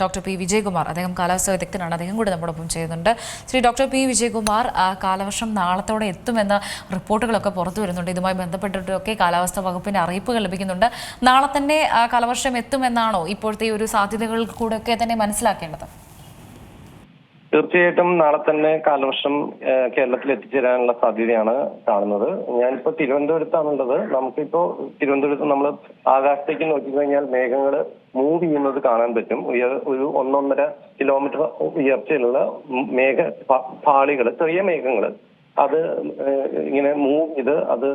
Doctor P Vijayakumar. അദ്ദേഹം കാലാവസ്ഥാ വിദഗ്ധനാണ്. അദ്ദേഹം കൂടി നമ്മോടൊപ്പം ചെയ്യുന്നുണ്ട്. ശ്രീ ഡോക്ടർ പി വിജയകുമാർ, കാലവർഷം നാളത്തോടെ എത്തുമെന്ന റിപ്പോർട്ടുകളൊക്കെ പുറത്തു വരുന്നുണ്ട്. ഇതുമായി ബന്ധപ്പെട്ടിട്ടൊക്കെ കാലാവസ്ഥാ വകുപ്പിന്റെ അറിയിപ്പുകൾ ലഭിക്കുന്നുണ്ട്. നാളെ തന്നെ കാലവർഷം എത്തുമെന്നാണോ ഇപ്പോഴത്തെ ഒരു സാധ്യതകൾ കൂടെയൊക്കെ തന്നെ മനസ്സിലാക്കേണ്ടത്? തീർച്ചയായിട്ടും നാളെ തന്നെ കാലവർഷം കേരളത്തിൽ എത്തിച്ചേരാനുള്ള സാധ്യതയാണ് കാണുന്നത്. ഞാനിപ്പോ തിരുവനന്തപുരത്താണുള്ളത്. നമുക്കിപ്പോ തിരുവനന്തപുരത്ത് നമ്മൾ ആകാശത്തേക്ക് നോക്കിക്കഴിഞ്ഞാൽ മേഘങ്ങൾ മൂവ് ചെയ്യുന്നത് കാണാൻ പറ്റും. ഒരു 1.5 കിലോമീറ്റർ ഉയർച്ചയിലുള്ള മേഘ പാളികൾ, ചെറിയ മേഘങ്ങൾ, അത് ഇങ്ങനെ മൂവ് ചെയ്ത് അത്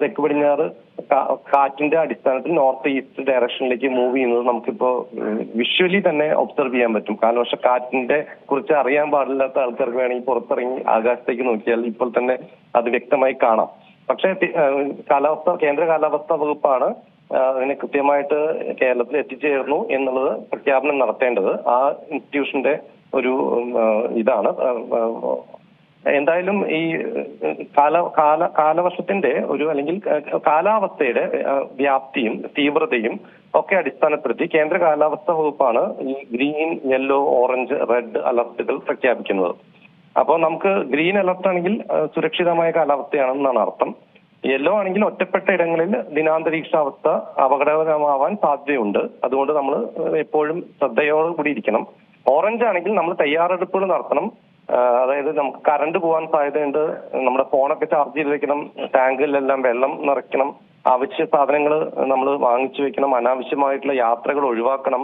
തെക്ക് പടിഞ്ഞാറ് കാറ്റിന്റെ അടിസ്ഥാനത്തിൽ നോർത്ത് ഈസ്റ്റ് ഡയറക്ഷനിലേക്ക് മൂവ് ചെയ്യുന്നത് നമുക്കിപ്പോ വിഷ്വലി തന്നെ ഒബ്സർവ് ചെയ്യാൻ പറ്റും. കാലവർഷ കാറ്റിന്റെ കുറിച്ച് അറിയാൻ പാടില്ലാത്ത ആൾക്കാർക്ക് വേണമെങ്കിൽ പുറത്തിറങ്ങി ആകാശത്തേക്ക് നോക്കിയാൽ ഇപ്പോൾ തന്നെ അത് വ്യക്തമായി കാണാം. പക്ഷേ കേന്ദ്ര കാലാവസ്ഥാ വകുപ്പാണ് അതിന് കൃത്യമായിട്ട് കേരളത്തിൽ എത്തിച്ചേർന്നു എന്നുള്ളത് പ്രഖ്യാപനം നടത്തേണ്ടത്. ആ ഇൻസ്റ്റിറ്റ്യൂഷന്റെ ഒരു ഇതാണ്. എന്തായാലും ഈ കാലവർഷത്തിന്റെ അല്ലെങ്കിൽ കാലാവസ്ഥയുടെ വ്യാപ്തിയും തീവ്രതയും ഒക്കെ അടിസ്ഥാനപ്പെടുത്തി കേന്ദ്ര കാലാവസ്ഥാ വകുപ്പാണ് ഈ ഗ്രീൻ, യെല്ലോ, ഓറഞ്ച്, റെഡ് അലർട്ടുകൾ പ്രഖ്യാപിക്കുന്നത്. അപ്പോൾ നമുക്ക് ഗ്രീൻ അലർട്ട് ആണെങ്കിൽ സുരക്ഷിതമായ കാലാവസ്ഥയാണെന്നാണ് അർത്ഥം. യെല്ലോ ആണെങ്കിൽ ഒറ്റപ്പെട്ട ഇടങ്ങളിൽ ദിനാന്തരീക്ഷാവസ്ഥ അപകടകരമാവാൻ സാധ്യതയുണ്ട്. അതുകൊണ്ട് നമ്മൾ എപ്പോഴും ശ്രദ്ധയോടുകൂടി ഇരിക്കണം. ഓറഞ്ച് ആണെങ്കിൽ നമ്മൾ തയ്യാറെടുപ്പുകൾ നടത്തണം. അതായത് നമുക്ക് കറണ്ട് പോകാൻ സാധ്യതയുണ്ട്. നമ്മുടെ ഫോണൊക്കെ ചാർജ് ചെയ്ത് വെക്കണം. ടാങ്കിലെല്ലാം വെള്ളം നിറയ്ക്കണം. അവശ്യ സാധനങ്ങൾ നമ്മൾ വാങ്ങിച്ചു വെക്കണം. അനാവശ്യമായിട്ടുള്ള യാത്രകൾ ഒഴിവാക്കണം.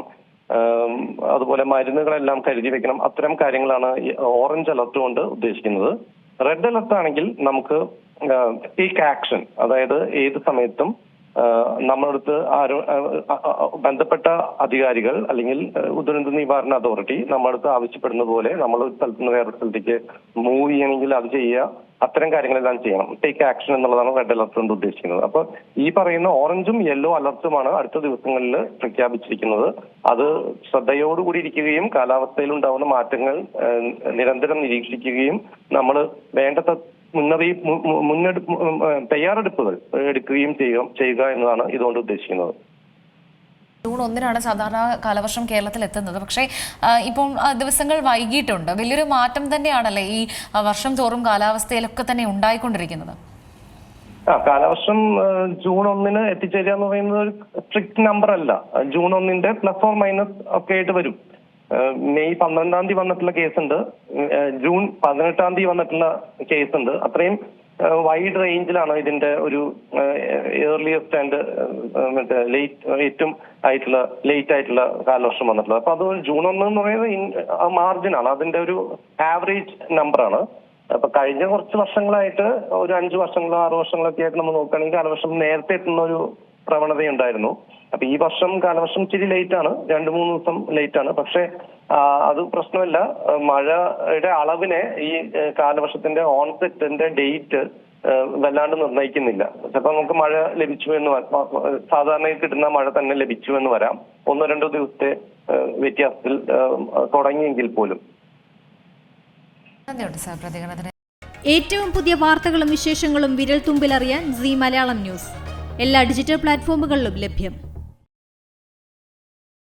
അതുപോലെ മരുന്നുകളെല്ലാം കരുതി വെക്കണം. അത്തരം കാര്യങ്ങളാണ് ഓറഞ്ച് അലർട്ട് കൊണ്ട് ഉദ്ദേശിക്കുന്നത്. റെഡ് അലർട്ട് ആണെങ്കിൽ നമുക്ക് ടേക്ക് ആക്ഷൻ, അതായത് ഏത് സമയത്തും നമ്മളടുത്ത് ബന്ധപ്പെട്ട അധികാരികൾ അല്ലെങ്കിൽ ദുരന്ത നിവാരണ അതോറിറ്റി നമ്മളടുത്ത് ആവശ്യപ്പെടുന്ന പോലെ നമ്മൾ ഒരു സ്ഥലത്ത് നിന്ന് വേറൊരു സ്ഥലത്തേക്ക് മൂവ് ചെയ്യണമെങ്കിൽ അത് ചെയ്യുക. അത്തരം കാര്യങ്ങളെല്ലാം ചെയ്യണം. ടേക്ക് ആക്ഷൻ എന്നുള്ളതാണ് റെഡ് അലർട്ട് കൊണ്ട് ഉദ്ദേശിക്കുന്നത്. അപ്പൊ ഈ പറയുന്ന ഓറഞ്ചും യെല്ലോ അലർട്ടുമാണ് അടുത്ത ദിവസങ്ങളിൽ പ്രഖ്യാപിച്ചിരിക്കുന്നത്. അത് ശ്രദ്ധയോടുകൂടി ഇരിക്കുകയും കാലാവസ്ഥയിൽ ഉണ്ടാവുന്ന മാറ്റങ്ങൾ നിരന്തരം നിരീക്ഷിക്കുകയും നമ്മൾ വേണ്ടത്ര തയ്യാറെടുപ്പുകൾ എടുക്കുകയും ചെയ്യുക എന്നതാണ് ഇതുകൊണ്ട് ഉദ്ദേശിക്കുന്നത്. ജൂൺ 1 സാധാരണ കാലവർഷം കേരളത്തിൽ എത്തുന്നത്. പക്ഷേ ഇപ്പം ദിവസങ്ങൾ വൈകിട്ടുണ്ട്. വലിയൊരു മാറ്റം തന്നെയാണല്ലേ ഈ വർഷം തോറും കാലാവസ്ഥയിലൊക്കെ തന്നെ ഉണ്ടായിക്കൊണ്ടിരിക്കുന്നത്? കാലവർഷം ജൂൺ 1 എത്തിച്ചേരുക എന്ന് പറയുന്നത് ഒരു സ്ട്രിക്റ്റ് നമ്പർ അല്ല. ജൂൺ 1 പ്ലസ് ഓർ മൈനസ് ഒക്കെ ആയിട്ട് വരും. മെയ് 12 വന്നിട്ടുള്ള കേസുണ്ട്. ജൂൺ 18 വന്നിട്ടുള്ള കേസുണ്ട്. അത്രയും വൈഡ് റേഞ്ചിലാണ് ഇതിന്റെ ഒരു ഏർലിയസ്റ്റ് ആൻഡ് ഏറ്റവും ലേറ്റ് ആയിട്ടുള്ള കാലവർഷം വന്നിട്ടുള്ളത്. അപ്പൊ അത് ജൂൺ 1 എന്ന് പറയുന്നത് മാർജിനാണ്, അതിന്റെ ഒരു ആവറേജ് നമ്പറാണ്. അപ്പൊ കഴിഞ്ഞ കുറച്ച് വർഷങ്ങളായിട്ട് ഒരു 5 വർഷങ്ങളോ 6 വർഷങ്ങളൊക്കെ ആയിട്ട് നമ്മൾ നോക്കുകയാണെങ്കിൽ കാലവർഷം നേരത്തെ എത്തുന്ന ഒരു പ്രവണതയുണ്ടായിരുന്നു. അപ്പൊ ഈ വർഷം കാലവർഷം ഇച്ചിരി ലേറ്റ് ആണ്, 2-3 ദിവസം ലേറ്റ് ആണ്. പക്ഷെ അത് പ്രശ്നമല്ല. മഴയുടെ അളവിനെ ഈ കാലവർഷത്തിന്റെ ഓൺസെറ്റിന്റെ ഡേറ്റ് വല്ലാണ്ട് നിർണ്ണയിക്കുന്നില്ല. ചിലപ്പോൾ നമുക്ക് മഴ ലഭിച്ചു എന്ന് സാധാരണ കിട്ടുന്ന മഴ തന്നെ ലഭിച്ചു എന്ന് വരാം. 1-2 ദിവസത്തെ വ്യത്യാസത്തിൽ തുടങ്ങിയെങ്കിൽ പോലും. ഏറ്റവും പുതിയ വാർത്തകളും വിശേഷങ്ങളും വിരൽ തുമ്പിലറിയാൻ സീ മലയാളം ന്യൂസ് എല്ലാ ഡിജിറ്റൽ പ്ലാറ്റ്ഫോമുകളിലും ലഭ്യം.